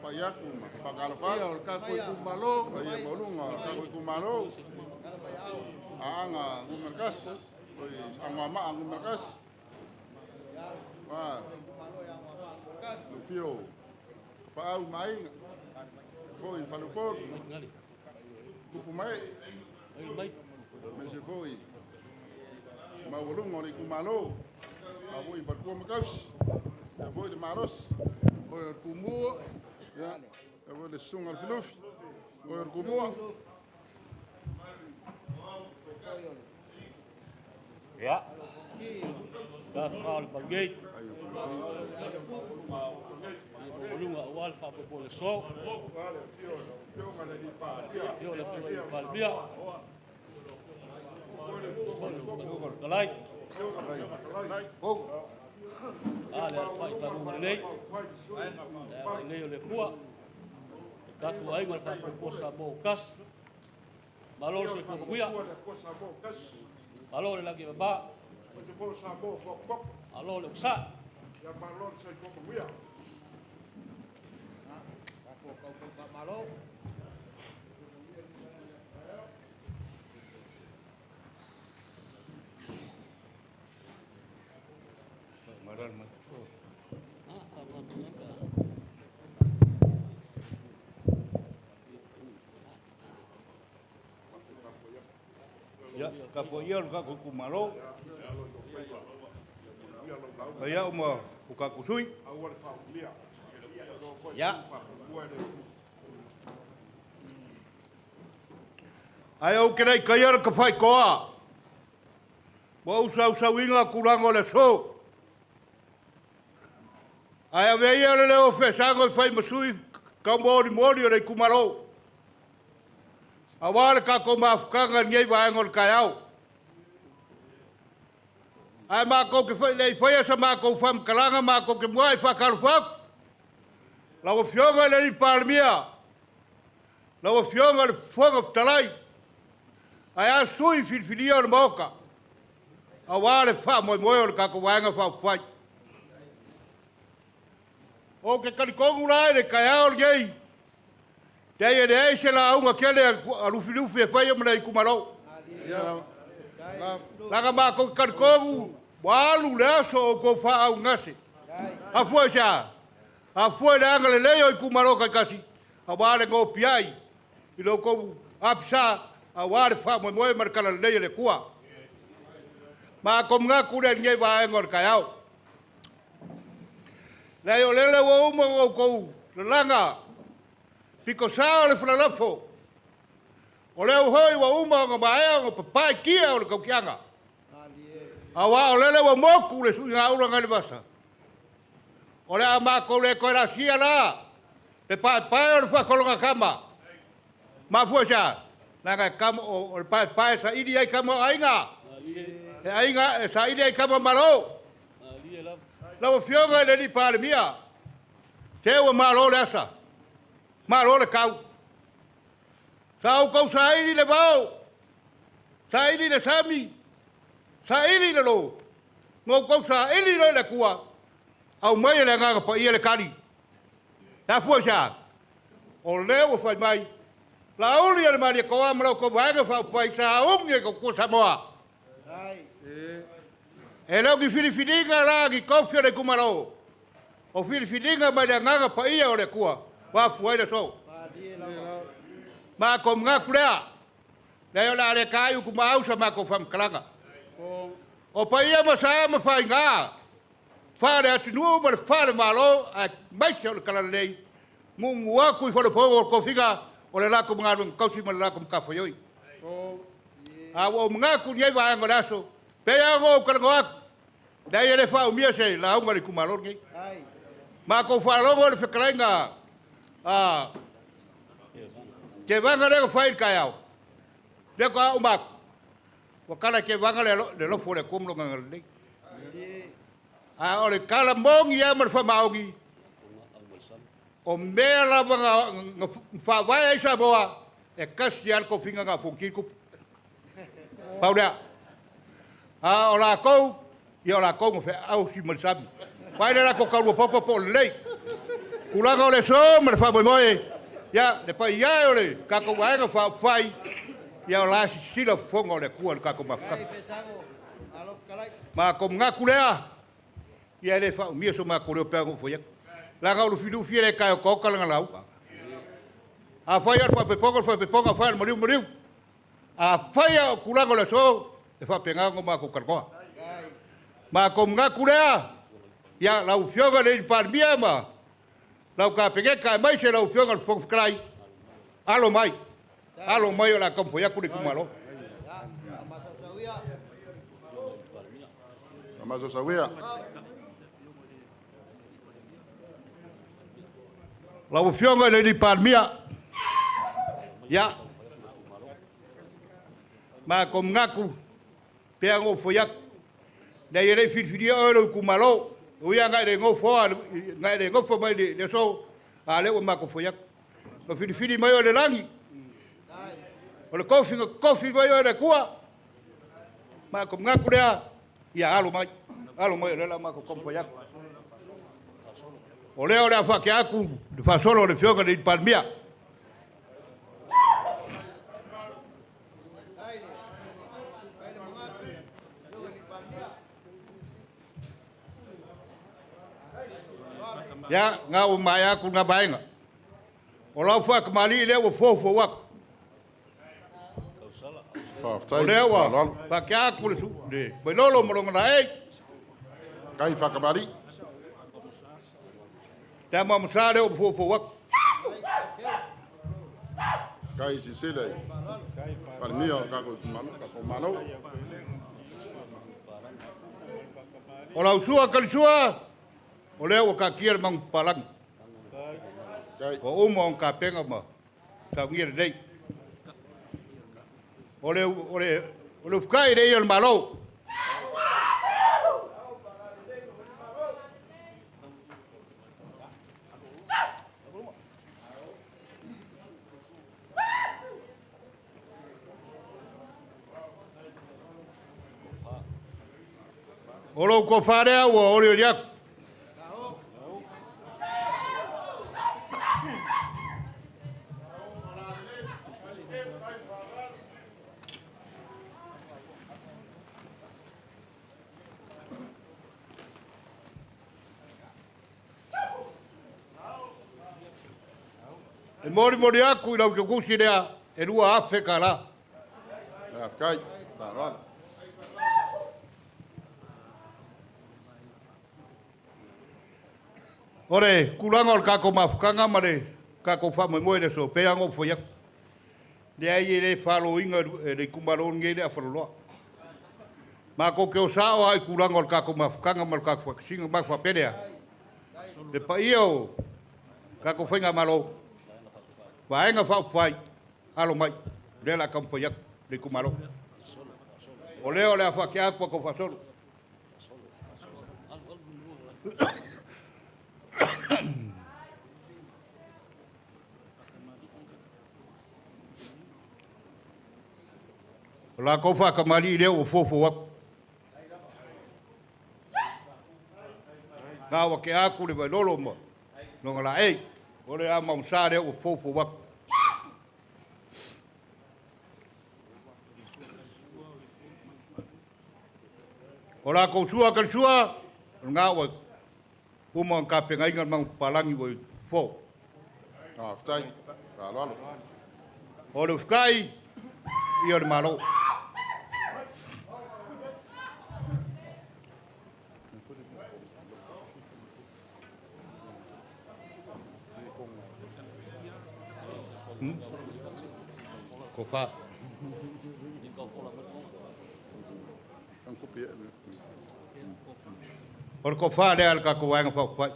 Paiaku, Pakalafat, Kakoi kumalo. Paya Molunga, Kakoi Kumalo, Anga, Gumerkas, Angama, Angumerkas, Lufio, Pau Mai, Foi, Falupor, Kupumai, Mese Foi, Maulunga, Kumalo, Avui, Falpumakas, Avui de Maros, Oi kumu. Avui de Sungal Filuf, Oi Kumua. Ya. Dah fal bagai. Belum awal fa boleh so. Yo le fio palbia. Kalai. Ale fa fa mulei. Leo le kuah. Kaku ai mal fa posa bokas. Malor se fa kuia. Alore lagi baba. Alore usa. Ya, kapoier kaku kumalo. Ya uma ukakusui. Ya. Ayo kira kaya ka fai koa. Wa usa winga kurango le so. Aya veia le ofesango fai masui ka mori le kumalo. Awal ka ko mafkanga ngai va ngol kayau. Ai ma ko ke foi esa ma ko fam kalanga ma ko ke moi fa kalfak. La o fionga le palmia. La o fionga le fogo talai. Ai a sui filfilia le moka. Awal fa moi ka ko wanga fa fai. O ke kalikongu lai le kayau ngai. Dai e se la unga kele a lufilufi e fai mna ikumalo. La ma ko karkogu walu leso ko fa au ngase. A foi já. A foi la ngale leo ikumalo ka kasi. A wale go piai. I lo ko apsa a wale fa mo markala le le kua. Ma ko nga kure ngai va ngor kayau. Leo lele wo mo ko langa. Piko sao le flalafo. O leo hoi wa uma o maea o papai kia o le kaukianga. Awa o lele wa moku le sui ngaula ngale basa. O le ama ko le koera sia la. Le pai o le whakolonga kama. Ma fua sa. Nanga kama o le pai sa idi ai kama ainga. E ainga e sa idi ai kama malo. Lau fionga le ni pale mia. Te ua malo le asa. Malo le kau. Sao kau saili le vau. Saili le sami. Saili le lo. Ngau kau saili le kua. Au mai le nganga pa ia le kari. Ta fua sa. O leo fai mai. La uli le mari ko amro ko vanga fa fai sa unge ko Samoa. E lo ki filifilinga la ki kofio le kumaro. O filifilinga mai le nganga pa ia o le kua. Wa fuai le so. Ma ko nga kulea. Le ola le kai ku ma usa ma ko fam kalanga. O pa ia ma sa ma fai nga. Fa le atinu ma le fa le malo a mai se o kala le. Mu wa ku fo le po ko figa o le la ko nga ko si ma la ko ka fo yoi. A wo nga ku ye va nga laso. Pe ya go ka ngo. Dai le fa o mia se la nga le ku malo ngi. Ma ko fa lo le feklenga. Ah. Ke vanga le fai kayau. Le ko au mak. Wa kala ke vanga le lo fo le kom lo ngal le. Ah ole kala mong ya mar fa maungi. O mela vanga fa vai sa boa. E kasial ko finga nga fonki ku. Pauda. Ah ola ko. Ia ola ko mo fe au si mar sabi. Vai le la ko ka popo po le. kulanga o le so ma le whamoimoe. Ia, le pai ia o le kako waenga whai. Ia o la sila fonga o le kua le kako mafukaka. Ma ko ngaku lea. Ia le whao mia so ma koreo pēa ngō whoiak. La ngau lu filu fie le kai o koka langa lau. A whai ar whapeponga whai al mariu. A whai o kulanga o le so. E whapengango ma ko karkoa. Ma ko ngaku lea. Ia lau fionga le parmia ma. Lau ka penge ka mai se lau fionga le whongwhakarai. Alo mai. Alo mai o la kampoiaku le kumalo. Amazo sawia. Lau fionga le parmia. Ya. Ma ko ngaku. Pea ngō whoiaku. Nei ere whiwhiria o lau kumalo. Uia ngai re ngō whoa. Ngai re ngō whoa mai le so. A lewa ma ko whoiaku. Ma whiwhiri mai o le langi. O le kofi mai o le kua. Ma ko ngaku rea. Ia alo mai. Alo mai o lela ma ko whoiaku. O leo lea whake aku. Le whasolo le fionga le parmia. Ya, ngā o mai aku ngā baenga. O lau whakamali leo o fofo waku. O leo wa, whake aku le su. Pai lolo malonga na ei. Kai whakamari. Tā mamusa leo o fofo waku. Kai sisile. Parmia kako malo. O lau sua kalisua. O leo o ka kia le mangu palangi. Kai. O umo o ka penga ma. Sa ngira rei. O leo whkai rei o le malo. O leo ko wharea ua o leo riaku. E mori aku i lau ke kusi rea e rua afe ka la. Kai. Parala. Ore, kulanga o kako mafukanga ma le kako whamoe le so pea ngō whoiaku. Le ai e le whalo inga le kumaro nge le a whaloloa. Ma ko ke o sao ai kulanga o kako mafukanga ma le kako whakasinga ma whaperea. Le pa ia o kako whainga malo. Waenga whai, alo mai, le la kam whoiaku le kumaro. O leo le a whake aku ko whasolo. La ko whakamari leo o fofo waku. Ngā wake aku le vai lolo ma. Nonga la ei, o le a maumsa leo o fofo waku. O la ko sua kalsua, ngā wa uma ka penga inga mang palangi wo fo. Whtai. Parala. O le whkai, i o le malo. Ko wha. O le ko wha lea le kako waenga whai.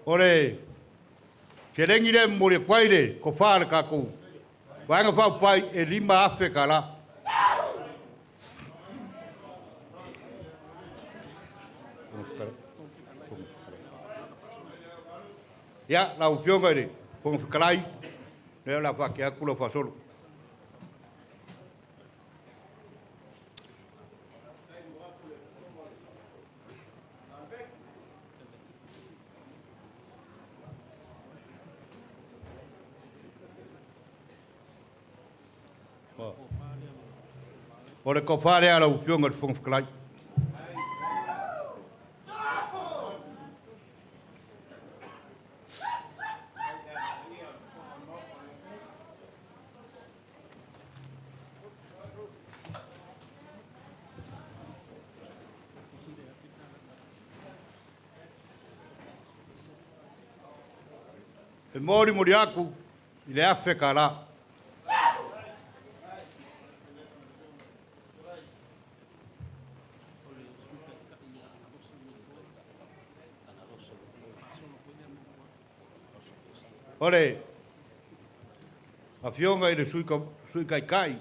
Ore, ke rengi le mo le kwaire, ko wha le kako. Waenga whau pai e 5 afe ka la. Ya, la upionga ere, pongo fikalai, leo la fakia kulo fasolo. Ore ko fare ala upionga de pongo fikalai. E mori aku, i le afe ka la. Ole, a fionga i le sui kai kai.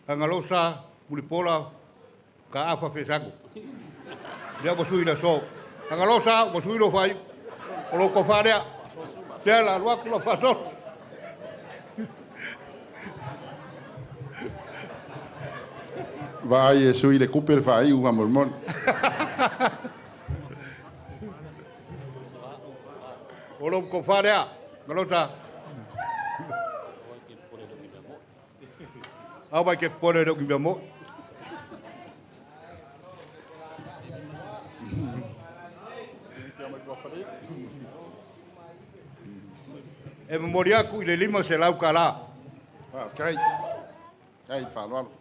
Angalosa, mulipola, ka afa fesago. Lea mo sui la so. Angalosa, mo sui lo fai. O lo ko farea. Lea la luaku la fasol. Vai e sui le kuper vai uva mormon. O lo ko farea. Angalosa. Au vai ke pole do ki mo. E memori aku i le lima se lau ka la. Ah, kai. Kai fa lo.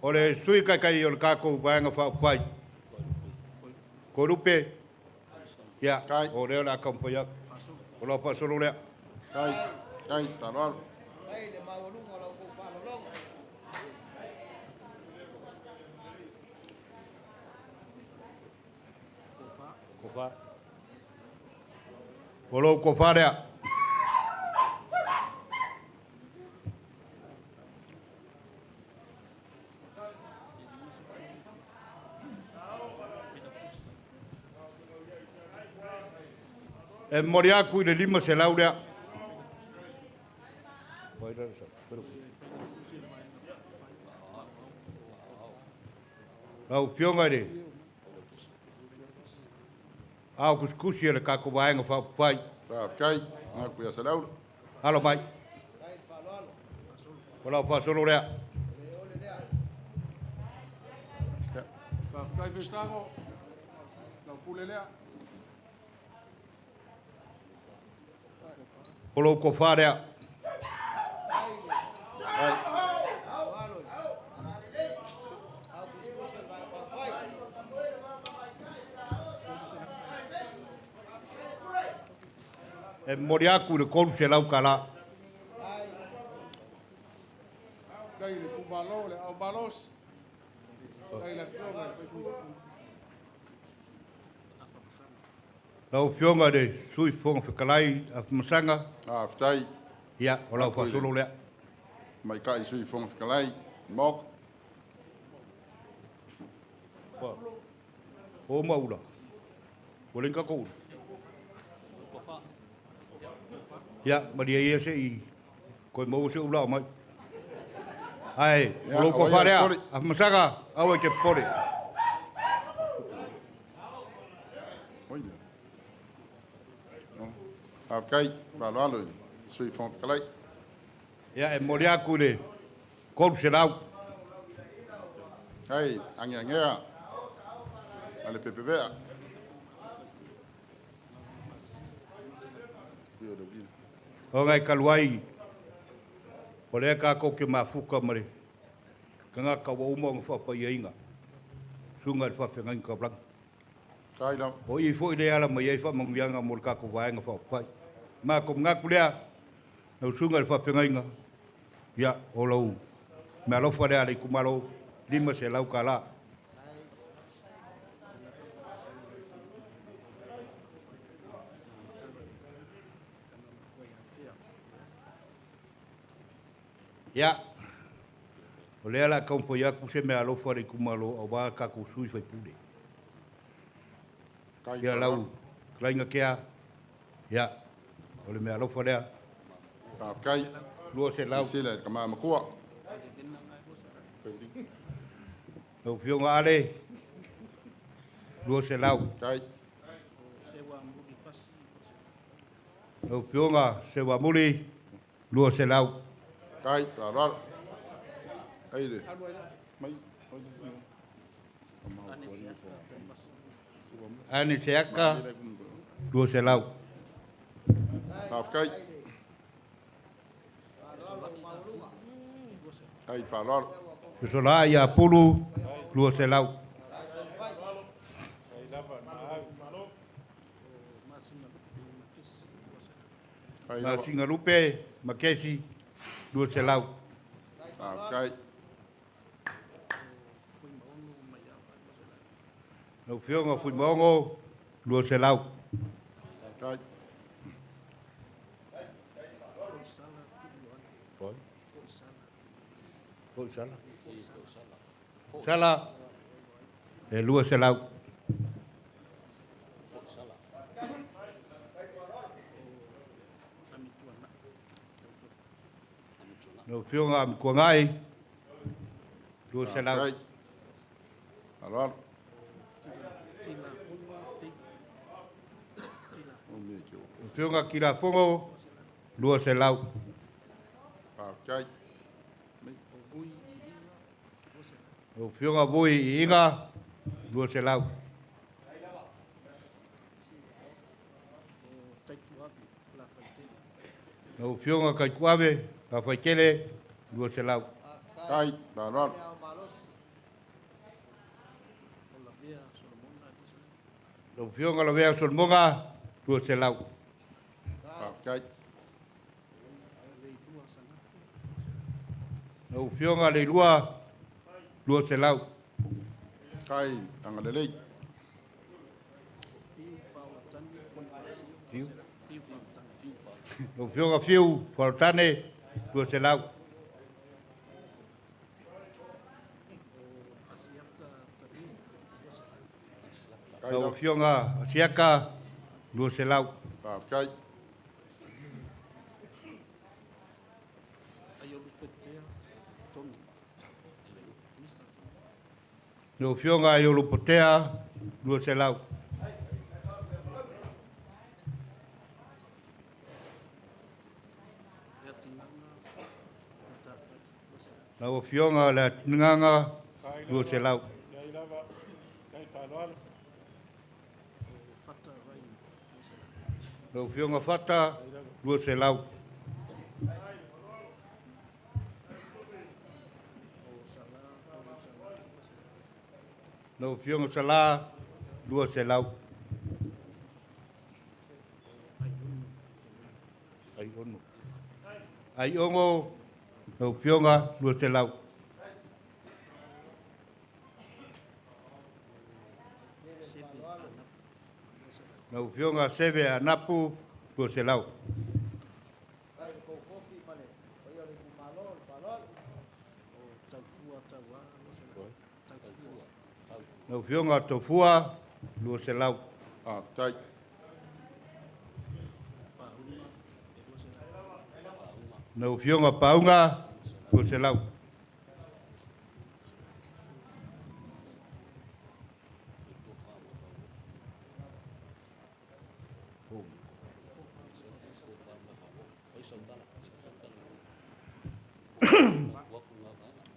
O le sui kai kai o le kako vaenga wha pai. Ko rupe. Ya, Kai. o leo la kampoia. O la pa solo lea. Kai. Kai ta lo. Ko fa. O lo ko fa rea. E mori aku i le lima se lau lea. Lau fionga re. Au kuskusi e le kako vaenga whai. Ah, kai. Na ku ya salau. Halo mai. O lau wha solo rea. Ka kai fesago. Na pulelea. O lau ko wha rea. E mori aku le kolu se lau ka la. Kai le kumalo le au balos. Kai la fionga. Lau fionga de sui fonga whakalai a masanga. Ah, tai. Ia, o lau wha solo lea. Mai kai sui fong fikalai. Mok. O maula. O linka koula. Ia, maria ia se i. Koe mau se ula o mai. Ai, Ia, o lau ko o ia, wharea. pori. A masanga, au e ke pore. Oina. Ah, kai. Va lo alo. Sui fong fikalai. Ia, e mori aku le kolu se lau. Kai, angia ngea. Ale pepevea. O ngai kaluai. O lea kako ke mafuka mare. Ka ngā kawa uma ngā whapai inga. Sunga le whawhengai ka blang. Kai la. O i fo i le ala mai ei whamangianga mo le kako vaenga whapai. Mā kom ngā kulea. Nau sunga le whawhengai nga. Ia, o lau. Mea lofa lea le kumalo. Lima se lau ka la. Ya. O lea la kau foi aku se me alofa re kumalo o wa ka ku sui fai pule. Kai Ia lau klainga kea. Ya. O le me alofa lea. Ka kai. Lua se lau. Sila ka ma makua. No fionga ale. Lua se lau. Kai. No fionga se wa muli. Lua se lau. Kai. Rar. Ai le. Mai. Ane se aka. Lua se lau. Ka kai. Ai rar. Sola ia pulu. Lua se lau. Ai Ma singa lupe. Makesi. Lua se lau. Ka kai. No fionga fui maongo. Lua se lau. Kai. Ko sala. Sala. E lua se lau. No fionga am kuangai. Lua se lau. Kai. Rar. No fionga kila fongo. Lua se lau. Ka kai. No fionga vui i inga. Lua se lau. No fionga kai kuave. La faikele. Lua se lau. Kai. Rar. No fionga la vea solmonga. Lua se lau. Ka kai. No fionga le lua. Lua se lau. Kai. Anga le lei. No fionga fiu. Fortane. Lua se lau. Kai. No fionga asiaka. Lua se lau. Ka kai. No fionga i olupotea. Lua se lau. No fionga la tinanga. Lua se lau. No fionga fata. Lua se lau. No fionga sala. Lua se lau. Ai ono. Ai ongo. No fionga. Lua se lau. No fionga seve anapu. Lua se lau. No fionga tofua. Lua se lau. Ka kai. No fionga paunga. Lua se lau.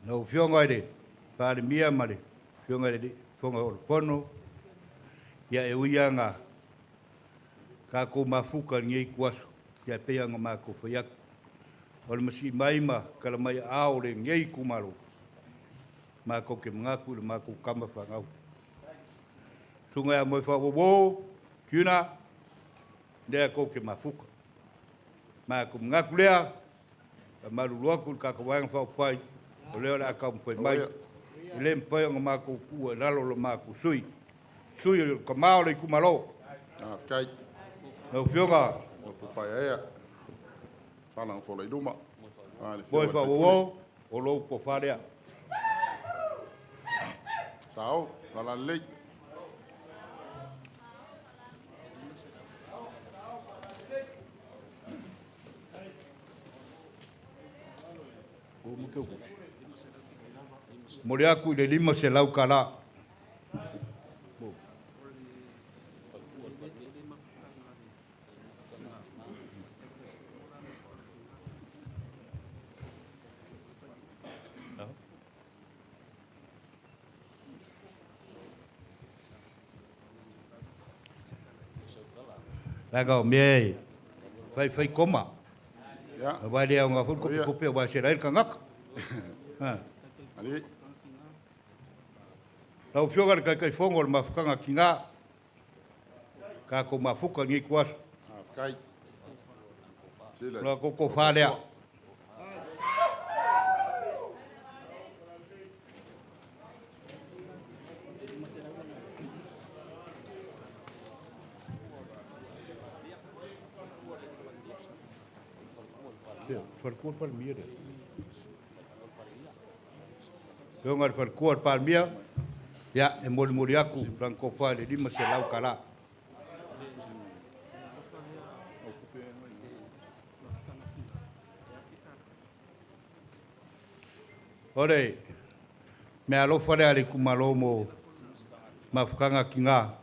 No fionga ere. Pare mia mare. Fionga ere. Fionga o pono. Ia e uianga. Ka ko mafuka ngei kuaso. Ia peanga mako whaiaku. O le masi maima. Kala mai aore ngei kumaro. Mako ke mngaku le mako kama whangau. Sunga ya moi whawo. Kiuna. Lea ko ke mafuka. Mako mngaku lea. Maruluaku ka kawanga whaupai. O leo le akau mpoi mai. Le mpoi o mako kua lalo lo mako sui. Sui o ka mao le kumalo. Ka kai. No fionga. O ku fai ea. Whanang wholai ruma. Boy fa wo o lo ko farea. Sao, la lei. Mori aku le lima se lau kala. Laga me fai koma. Ya. Vai dia nga fu ko pe vai se rail kangak. Ha. Ali. Lau fioga kai fongo ma fukanga kinga. Ka ko ma fuka ngi kwas. Kai. Sila. La ko farea. Farkuat palmia deh. Jangan farkuat palmia. Ya, emol aku bangko fale di masalau kala. Ore, me alo fale ali kumalo mo mafukanga kinga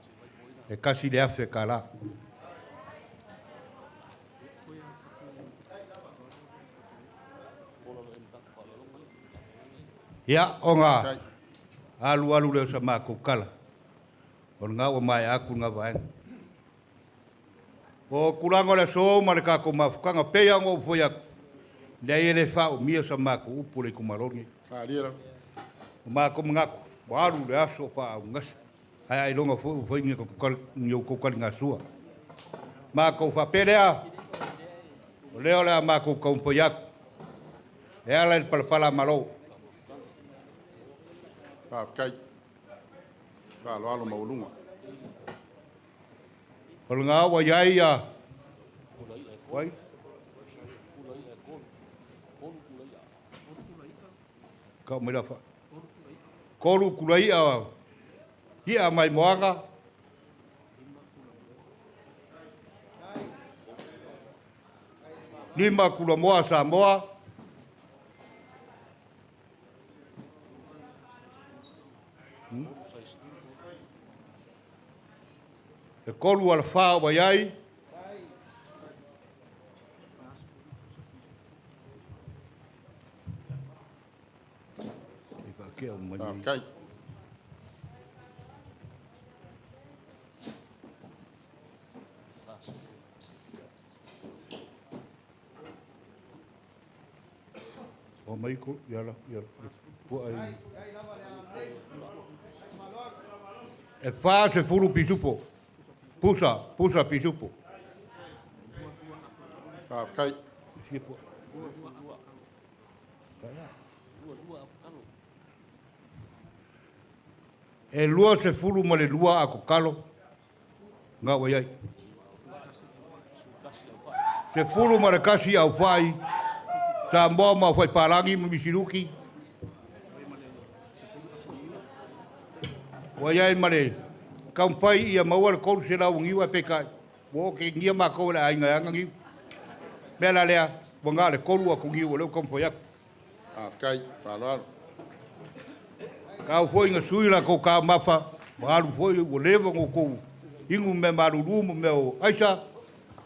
e kasi de afe kala. Ya, onga alu le sama ko kala. On nga o mai aku nga vai. O kulango le so ma le ka ko mafukanga pe yang o foi le ele fa o mia sama ko upule ko malongi. Ali la. Ma ko ngaku, walu le aso pa ngas. Ai longa foi ni ko kal nga sua. Ma ko fa pelea. O leo le ma ko poyak. E ala el palpala malo. Kai. Alo maulunga. Kalau ngau wa yai ya. Wai. Kau mera fa. Kolu kulai a. Ia mai moanga. Lima kula moa sa moa. E kolu ala whao wa iai. Kai. O mai ko, yala. Pua ai. E wha se furu pisupo. Pusa pisupo. Kai. E lua se furu ma le lua ako kalo. Nga wa iai. Se furu ma le kasi au whai. Sa mboa ma whai parangi ma misiruki. Wa iai ma le. Kam fai ia maua le kolu se lau ngiwa pe kai. Wo ke ngia ma ko le ainga anga ngiu. Bela lea, wanga le kolu a kungiu leo kam fai. Kai, falo. Ka foi nga sui la ko ka mafa. Malu foi o lewa ngo ko. Ingu me maru rumo me o aisa.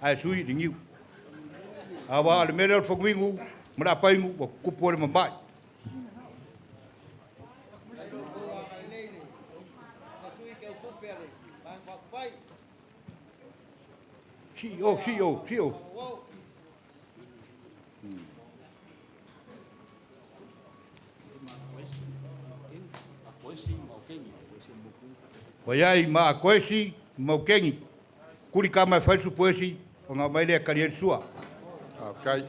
Ai sui di ngiu. Awa le mele fo ngingu, mra paingu ko kupore mambai. Sio. Waiai ma koesi mo kengi. Kuri kama fai su poesi o nga mai le karier sua. Kai.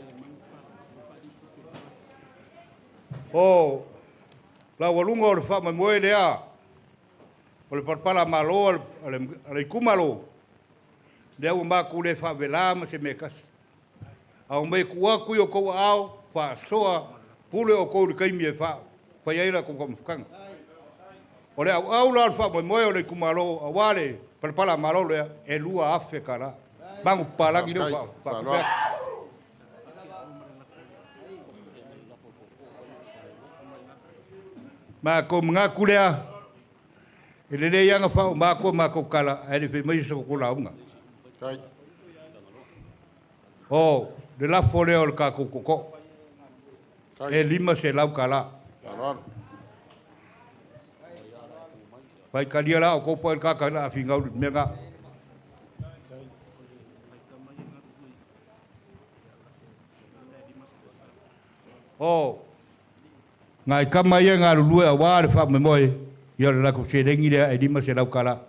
O la walunga o le fa mai moe lea. O le parpala malo ale kumalo. Lea o ma kule fa vela ma se mekas. Au mai kua kui o kou ao, wha soa, pule o kou kaimi e wha, wha iaira kou kamufukanga. O le au la wha mai moe o le kumalo, a wale, palapala malo lea, e lua afe kara. Mangu palagi leo wha. Ma ko mga kulea, ele le yanga wha, ma ko kala, ele pe mai sa kukula unga. O, le la fole o le ka kukoko. E lima se lau kala. Pai kalia la o kopo el kaka na afingau menga. O, ngai kama ia ngā lulue a wāre wha me moe, ia le lako se rengi rea e lima se lau kala.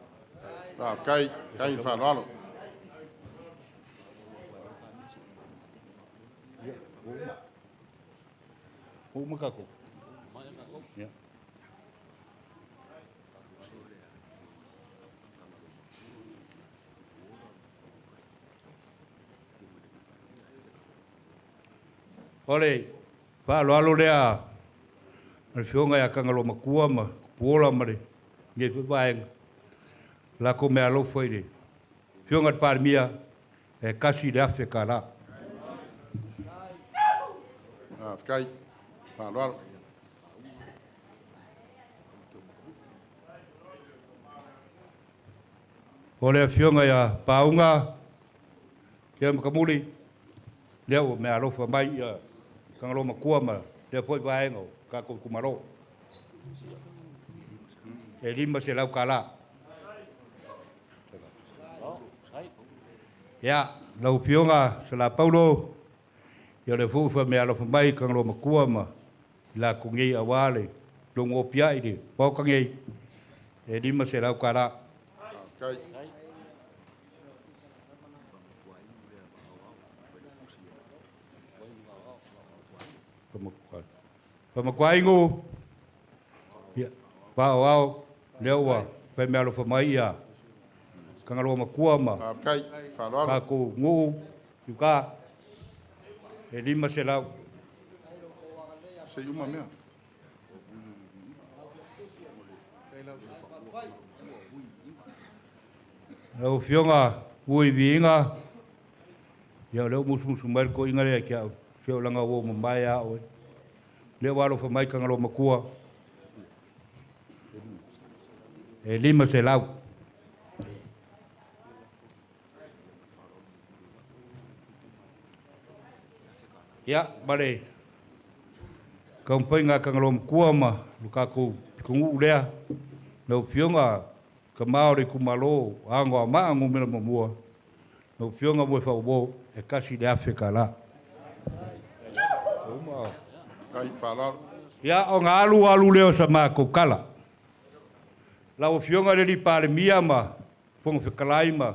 Kai whanalo. O makako. Yeah. Ole, pa alo rea, le whionga ia kangalo makua ma, puola mare, nge pupaenga, la ko mea lo whaire. Whionga te pārmia, e kasi le afe ka la. Kai whanalo. Ole a whionga ia paunga, kia makamuri, leo mea lofa mai ia, kangalo makua ma, leo poi paenga o, ka kou kumaro. E lima se lau ka la. Ia, lau whionga se la paulo, ia le fufa mea lofa mai, kangalo makua ma, la kungei a wale, longo pia ide, paukangei, e lima se lau ka la. Kai. Pamakuaingo, pao ao, leoa, pai mea lofa mai ia, kangaloa makua ma, Kai whanalo. kako ngu, yuka, e lima se lau. Se uma mea. Leo whionga, ui viinga, ia leo musu mai ko inga rea kia, whio langa o mamai a oe. Leo walo fa mai kangalo makua. E lima se lau. Ia, mare. Kau pai ngā kangalo makua ma, luka ko kungu urea. Leo whionga, ka Māori kumalo, angoa maangu mena mamua. Leo whionga mwe whaubo, e kasi le afe ka la. Kai whanalo. Ia o ngā alu leo sa mā kukala. Lau whionga re li pāle mia ma, whonga whekalai ma,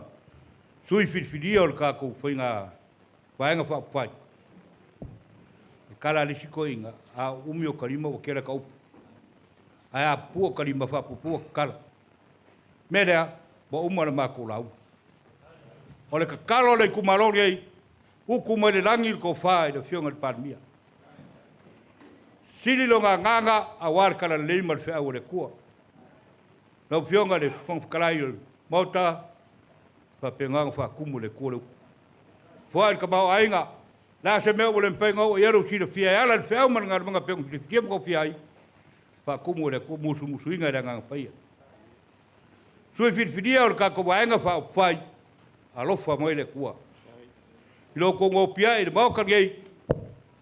sui whiwhiria o le kākou whainga, whainga whapwhai. Kala lisi ko inga, a umi o karima o kera ka upu. Ai a pua karima whapu, pua kala. Merea, wa umana mā kūlau. O le kakalo le kumarori ei, uku mai le rangi ko whae le whionga le pāle mia. Sili longa nganga a warkala leima le whea o le kua. Nau whionga le whangwhakalai le mauta, pa penganga whakumu le kua le uku. Whae le kamau ainga, nā se mea o le mpenga o iero si le whia ala le whea umana ngā mga pengu si le ko whia ai. Whakumu le kua musu inga le nganga paia. Sui whiwhiria o le kako waenga whai, alofa mai le kua. Ilo kongo pia i le maukari ei,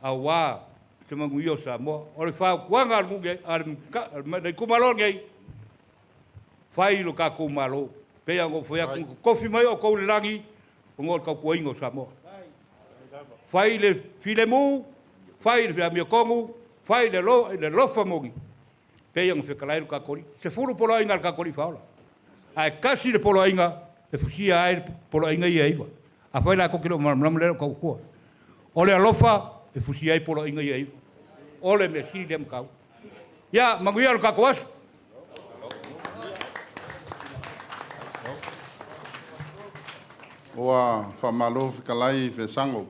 a wā, te mangu io sa mo o le fa kuanga al muge al kumalo ngai fai lo ka kumalo pe ngo foi ku kofi mai o ko le langi ngo ka ku ingo sa mo fai le filemu fai le mi kongu fai le lo famogi pe ngo fe kalai ka kori se furu polo inga ka kori faula ai kasi le polo inga e fusia ai polo inga ia iwa a fai la ko kilo mam le ko ko o le alofa e fusi ai polo inga ia ole me si dem kau ya manguia lo kakoas Oa whamalo whikalai whesango.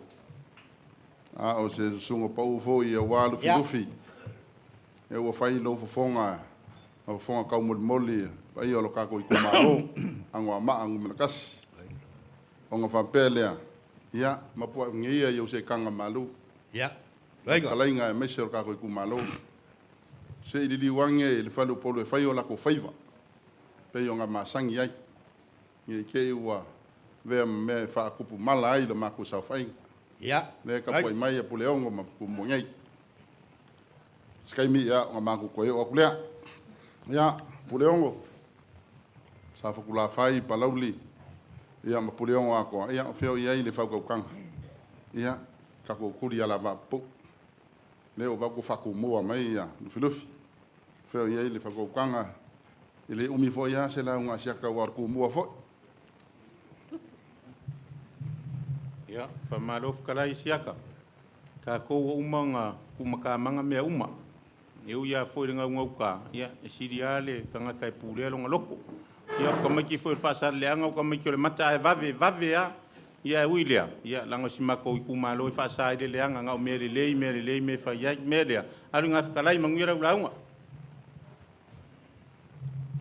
A o se sunga pau fo i wa lu filufi. E wa fai lo fonga. O fonga ka moli fai o lo ka ko i kumalo. Angwa ma angu melakas. Onga fa pelea. Ya mapua ngia yo se kanga malu. Ya. Kalainga e mese o ka ko i kumalo. Se i li wange le falu polo e fai o la ko faiva. Pe yo nga masangi ai. Ngi ke wa ve me fa kupu mala ai lo mako sa fai. Ya. Le ka poi mai e puleongo ma ku mongai. Skai mi ya nga mako ko e o kulea. Ya puleongo. Sa fa kula fai palauli. Ya ma puleongo ako. Ya feo ia le fa ko kanga. Ya ka ko kuri ala va po. Le o va ko fa ko mo mai ya. Filofi. Feo ia le fa ko kanga. Ile umi fo ya se la nga sia ka war ko mo fo. Ya, fa malof kala isiaka. Ka ko umanga kumaka manga me uma. Eu ya foi nga ngauka, ya siriale kanga kai pulelo ngaloko. Ya kamaki foi fa sa le anga kamaki le mata e vave ya wilia. Ya langa simako kumalo fa sa ile le anga ngau mele me fa ya mele. Alu nga kala mangira ulaunga.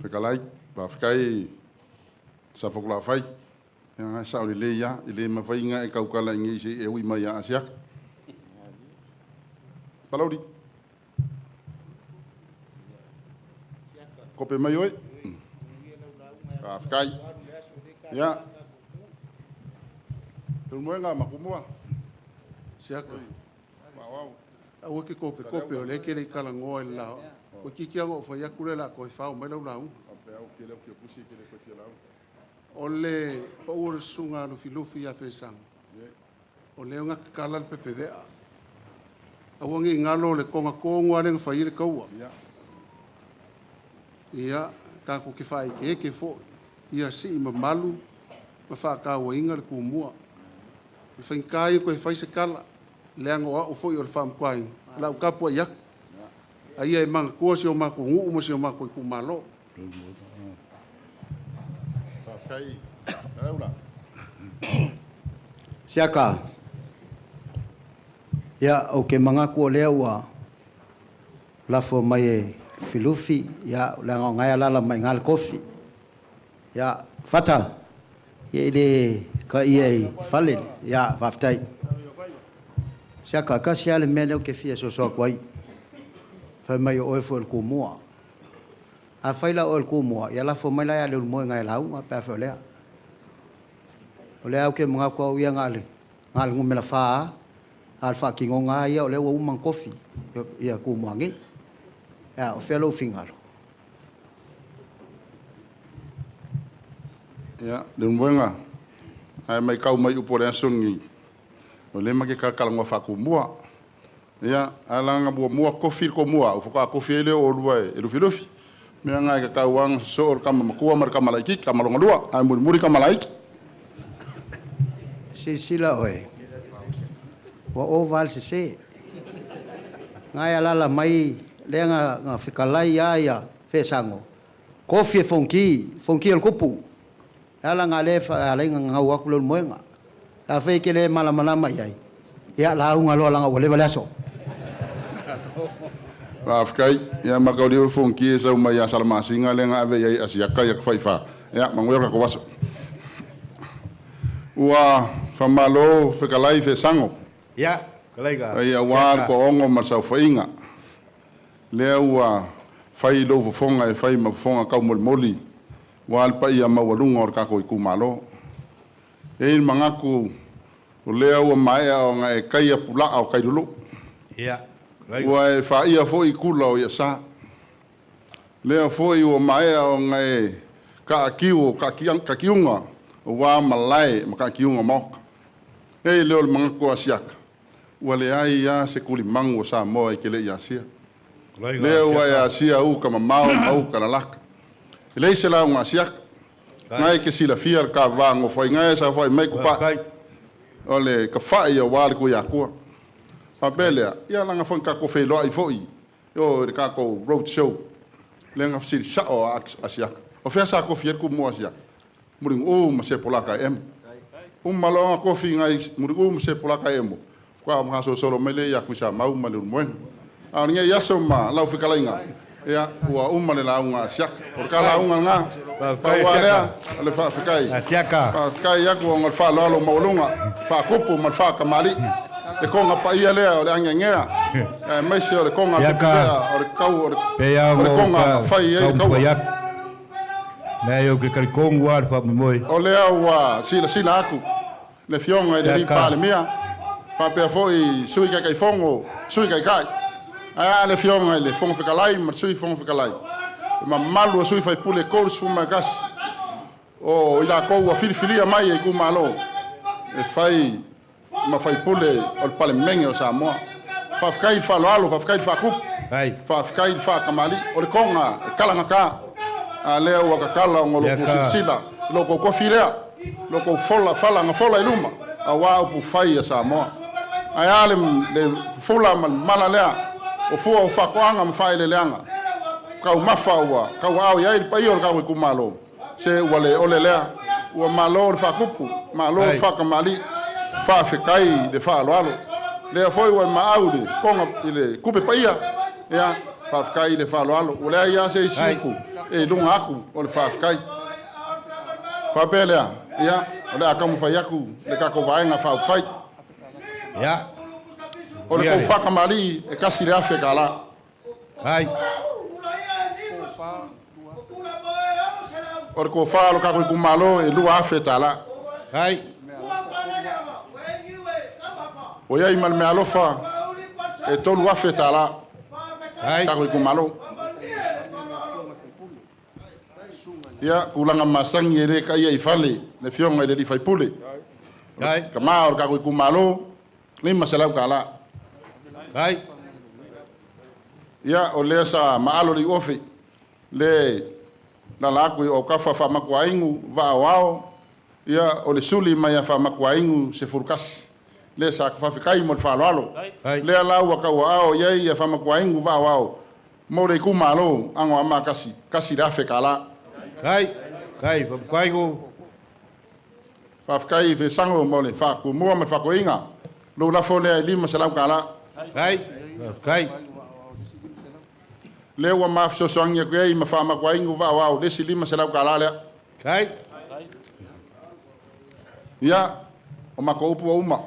Fekalai, ba fekai sa fokula fai. Yang sa le ya, ile ma fai nga e kaukala ngi se e wi mai ya asia. Palaudi. Kope mai oi. Ba fekai. Ya. Tu moenga makumua. Siaka. Wow. Au ke kope o le ke le kala ngoa la. O kiki ango fa ya kulela ko fa o mele la. Ape au ke le ke pusi ke le ko la. O le power sunga no filufi ya fesang. O le nga kala le PPDA. Awangi ngalo le konga kongo ale fa ile kaua. Ia ka ko ki fai ke fo. Ia si malu ma fa ka wa inga le kumua. Le fa kai ko fa se kala. Le anga o fo yo le fam kwai. La ka po ya. Ai e mang ko se o ma ko ngu mo se o ma ko kumalo. Kai. Aula. Siaka. Ya o ke manga ko lea ua lafo mai filufi ya la ngai la mai ngal kofi. Ya fata. Ye le ka ye fale ya vaftai. Siaka ka sia le mele o ke fia so kwai. Fa mai o fo el kumua. A faila o el kumua ya lafo mai la ya le mo ngai la u pa fa lea. O le au ke mga ko ia ngale. Ngal ngumela fa alfa ki ngonga ia o le o man kofi ia ku mangi ya o felo fingalo Ya, le mwenga. Ai mai kau mai upore asungi. O le ma ke kala ngo fa ku mua. Ya, ala nga mua kofi ko mua, o fa kofi le o lua e lu filofi. Me nga ka kawang so kama makua mar kama laiki kama longalua, ai muri kama laiki. sila oe wa oval se ngai ala mai lenga nga fikalai ya fesango kofi fonki el kupu ala nga le fa ala nga wa kulo moenga a fe ke le mala mai ai ya la unga lo la wale wale so Afkai ya makauli fonki sa uma ya salma singa lenga ave ya asiaka ya faifa ya mangoya ka waso wa famalo fikalai fesango Ya, kolega. ai awal ko ongo marsa fainga lewa fai lo fonga e fai ma fonga ka moli wal pa ia ma walunga or ka ko ku malo e mangaku o lewa mai o nga e kai pula o kai dulu Ya, kolega. wa e fa ia fo i kula o ia sa lewa fo i o mai o nga e ka kiu ka kiunga wa malai ma ka kiunga mo e leo mangaku asiaka wale ai ya se kulimango sa mo e kele ya sia leo wa ya sia u kama mau au kana lak le se la un asia ngai ke sila fiar ka vango foi ngai sa foi mai ku pa ole ka fa ya wal ku ya ku pa bele ya langa fon ka ko fe lo ai foi yo ka ko road show lenga fsi sa o asia o fe sa ko fier ku mo asia muring o ma se polaka em malonga ko fi ngai muring o ma se polaka em kwa mga sosoro mele ya kusa mau male moen a nge yaso ma lau fikalainga ya ua umale la unga siak or kala unga nga pa wala ale fa fikai Tiaka. pa kai ya ko ngal fa lalo maulunga fa kupu mal fa kamali e konga pa ia le o le angengea e mai se o le konga te pea o le kau o le konga fai e kau Na yo ke kalikongu ar fa moi. o le au sila aku le fionga e le pale mia fa pe foi sui kai fongo sui kai a le fionga le fongo fikalai ma sui fongo fikalai ma malu sui fai pule kors fuma gas o ila ko wa filfilia mai e ku malo e fai ma fai pule o pale menge o Samoa fa fikai fa lo fa fikai fa ku Ai. fa fikai fa kamali o le konga kalanga ka a lea ua kakala o ngolo kusila loko ko filea loko fola nga fola iluma a wa upu fai a Samoa ai ale le fola mala lea o fua o fakoanga mfai le leanga kau mafa ua kau au ia il pai o kau ku malo se wale ole lea ua malo le fakupu malo fakamali fa fikai de fa lo le foi ua maaude konga ile kupe paia ya fa fikai de fa lo ule ia se siku e lunga aku o le whaafikai. Whapelea, ia, o le akamu whai aku, le kako vaenga whaufai. Ya. O le kou whakamali e kasi le afe ka la. Ai. O le kou whaalo kako i kumalo e lua afe ta la. Ai. O iai mal me alofa e tolu afe ta la. Ai. Kako i kumalo. Ia, kulanga masangi e re ka ia i fale, le fionga e le li fai pule. Ai. Ka maa o kako i kumalo, ni masalau ka la. Ai. Ia, o lea sa maalo li ofi, le na laku o kafa whamaku aingu, vao ao, ia, o le suli mai a whamaku aingu se furukasi. Le sa whawhikai mo le whaaloalo. Lea lau a kau ao, iei a whamaku aingu, vao ao. Mo le kumalo, ango ama kasi rafe ka la. Ai. Kai, kaigo. Whawhikai fe sango mo le whaku mua me whaku inga. Lo la fone lima se lau ka la. Ai. Kai. Le ua mafsosoangi a kuei ma whamaku aingu, vao ao, lesi lima se lau ka la lea. Kai. Ia, o mako upu o uma.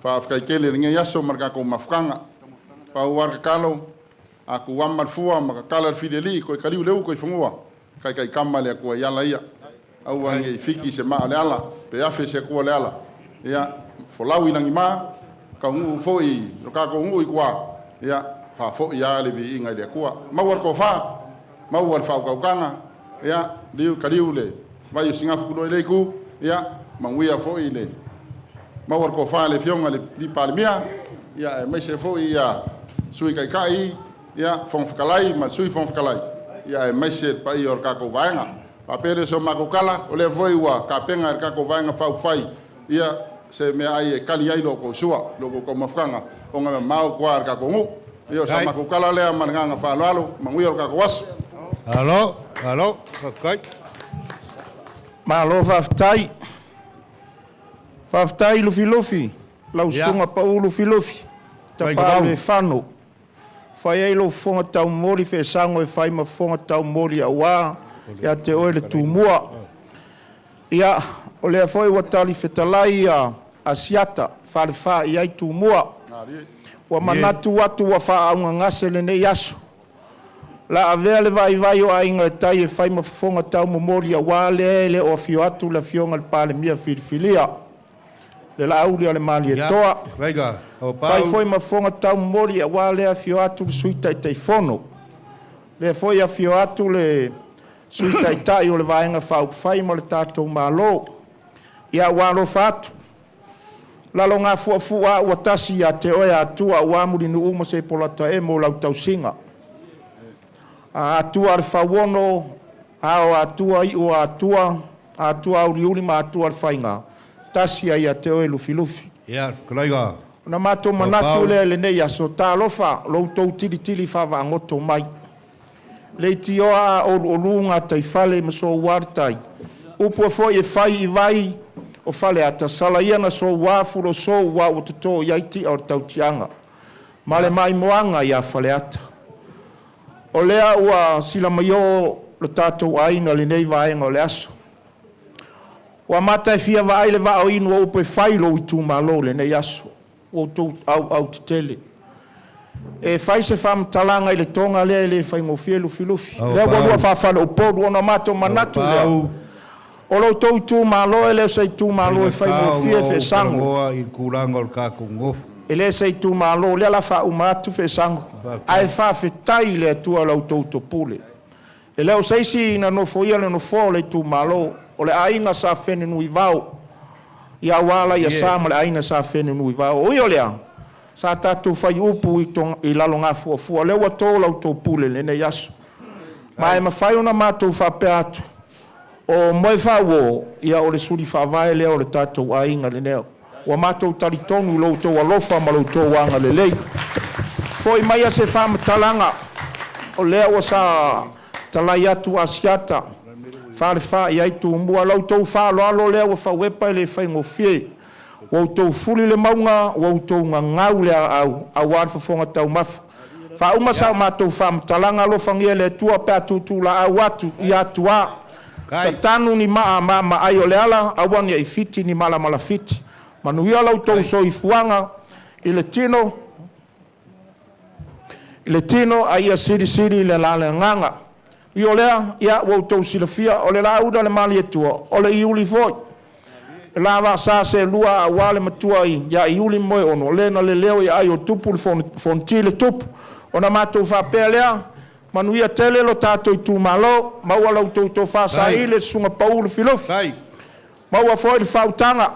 Whawhikai kele ringa yaso marka ko mafukanga. Pauar ka kalo, aku wamal fua maka kala fideli ko kaliu leu ko fungua. Kai kamale ko yala ia. Au wangi fiki se ma ale ala, pe afe se ko ale ala. Ia, folau ilangi ma, ka ngu foi, roka ko ngu ikwa. Ia, fa fo ia le bi inga le kwa. Mawar ko fa, mawar fa ka kanga. Ia, liu kaliu le. Vai singafu ko le ku, ia, manguia fo ile. Mawar ko fa le fionga le li palmia. Ia, mai se fo ia sui kai ia fong fikalai ma sui fong fikalai ia mai se pa i or ka ko vaenga pa pere so ma ko kala o le voi wa ka penga ka ko vaenga fa fai ia se me ai kali ai lo ko sua lo ko mafkanga o nga mau kwa ka ko ngu ia so ma ko kala le manga fa lalo mangui or ka ko was Alo, alo. Kai. Malo faftai. Faftai lufi. Lau sunga pa lufi. Ta pa le fano. Fai ai lo fonga tau mori fe sango e fai ma fonga tau mori a wā. Ia te oe le tūmua. Ia, o lea foi watali fetalai a siata. Whare wha i ai tūmua. Wa manatu watu wa wha aunga ngase le nei aso. La avea le vai o a inga le tai e fai ma fonga tau mori a wā le o fio atu la fionga le pale mia filifilia. Le la auli ale mali e toa. Vaiga. Fai foi ma fonga tau mori a wā lea fio atu le suita i teifono. Le foi a fio atu le suita i tai o le vaenga fai ma le tātou malo. Ia wālo fatu. Lalo ngā fuafua ua tasi a te oe atua ua mulinu uma se polata e mo lau tausinga. A atua le fawono, ao atua i o atua auli ma atua le fainga. Tasi ai a te oe lufi. Ia, kalaiga. Na mato manatu le nei aso talofa lo tou tili fa va ngoto mai. Le tioa o lunga tai fale maso wartai. Upo foi e fai i vai o fale ata sala ia na so wā furo so wā o te tō iaiti o tautianga. Ma le mai moanga ia fale ata. O lea ua sila mai o le tātou ainga le nei vaenga o le aso. Ua mata e fia vai le vao inu o upe whailo i tū malo le nei aso. O tō au te tele. E fai se fam talanga i le tonga lea le fai ngofie lufi. Lea ua whawhana o podu ona mato manatu lea. O lo tō i tū malo e leo sei tū malo e fai ngofie fe sango. E le sei tū malo lea la wha umatu fe sango. Ai wha fe tai lea tua lau tō to pule. E leo sei si ina no foia le no fo le tū malo. O le ainga sa fene nui vau. Ia wala ia sama le aina sa fene nui vau. O io lea. Sa tatu fai upu i lalo ngā fuafua. Leo wa tō lau tō pule le ne yasu. Ma e mawhai ona mātou whape atu. O moe whawo ia o le suri whawai leo le tātou ainga le neo. Wa mātou taritonu lau tō alofa ma lau tō wanga le lei. Foi mai a se whamatalanga. O leo wa sa talai atu asiata. Whare wha i aitu umbua lau tō whalo alo leo wa whawepa le whaingofie. Wau tau fuli le maunga, wau tau ngau le au arwhafonga tau mafu. Wha uma sao mātou whamtalanga lo whangia le tua pēr tūtū la au atu i atua. Ka tanu ni maa ai o le ala, awan ia i fiti ni mala fiti. Manuia lau tau so i fuanga, i le tino a ia siri le la le nganga. I o lea, ia wau tau silafia, o le la uda le mali e tua, o le iuli foi. Lava sa se lua a wale matua i ya iuli moe ono lena le leo i ai o tupu le fontile tupu ona mātou whapelea manuia tele lo tātou i tū malo maua lau tō whasa i le sunga paulu filofi maua foi le whautanga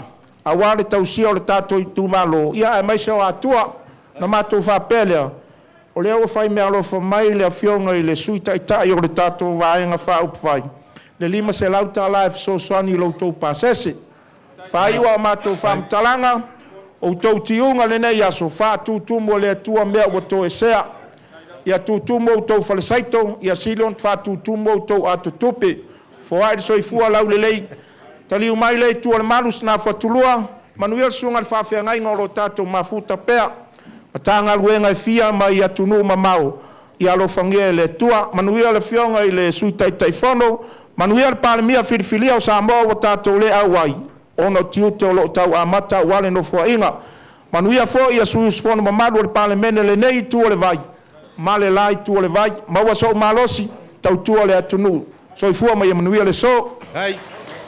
a wale tausia o le tātou i tū malo ia e maise o atua na mātou whapelea o leo o whai mea lofa mai le afionga i le suita i tai o le tātou vaenga whaupwai le lima se lauta live so soani lo tō pasese Fai wa mātou whamtalanga, o tau tiunga le nei aso, wha tūtumo le atua mea wa tō e sea. Ia tūtumo o tau whalesaito, ia silon wha tūtumo o tau ato tupe. Fo aere soifua lau le lei. Taliu mai lei tua le malus na whatulua, manuia sunga le whawhia ngai ngoro tātou mafuta pea. Matanga luenga e fia mai atunu mamau. Ia lo whangia le tua, manuia le fionga i le suitai taifono, manuia le palemia whirifilia o Samoa wa tātou le awai. Ono tiu te o lo tau amata wale no fua inga. Manuia fo ia suius fono mamadu le palemene le nei tu o le vai. Male lai tu o le vai. Maua so malosi tau tu o le atunu. So i fua mai manuia le so. Hai.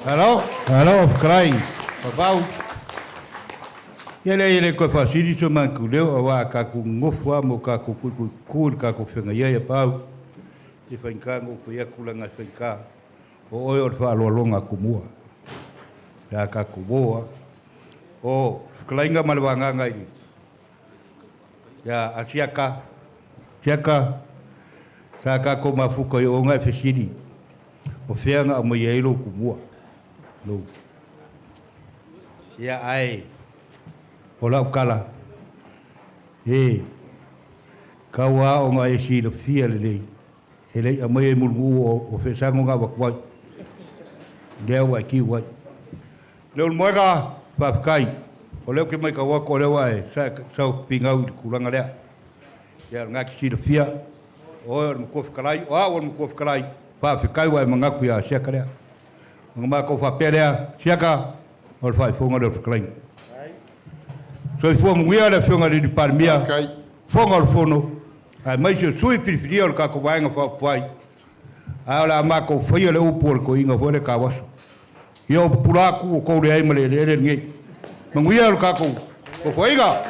Hello, Fkrai. Papau. Ele koe whasiri so manku leo awa kaku ngofua mo kaku kul kaku whenga ia pau. E whainka ngofu ia kulanga whainka. O oi o le whaaloalonga kumua. Ya kaku boa. O whakalainga malawanganga i. Ya asiaka. Siaka. Sa kako mafuka i onga e whesiri. O wheanga a mai eilo kumua. No. Ya ai. O lau kala. Kaua o ngā e sila fia le lei. E lei a mai e mulungu o whesango ngā wakwai. Leo wai ki wai. Leo moega whawhikai. O leo ke mai ka wako o leo ai. Sau pingau i kuranga lea. Ia ngā ki sila fia. O e mo kofkalai. O a o mo kofkalai. Whawhikai wai mangaku ia siaka lea. Mga mā ko whapea lea. Siaka. O le whaifonga leo whakalai. So i fua mungia le whionga rini parimia, whonga le whono, ai mai se sui piripiria o le kako waenga whaupuai. Ai o le amako whaia le upu o le ko inga whore ka waso. I o puraku o kou le aima le ere ngei. Mungia le kako o whainga.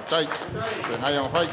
Tai, te ngai ang whai.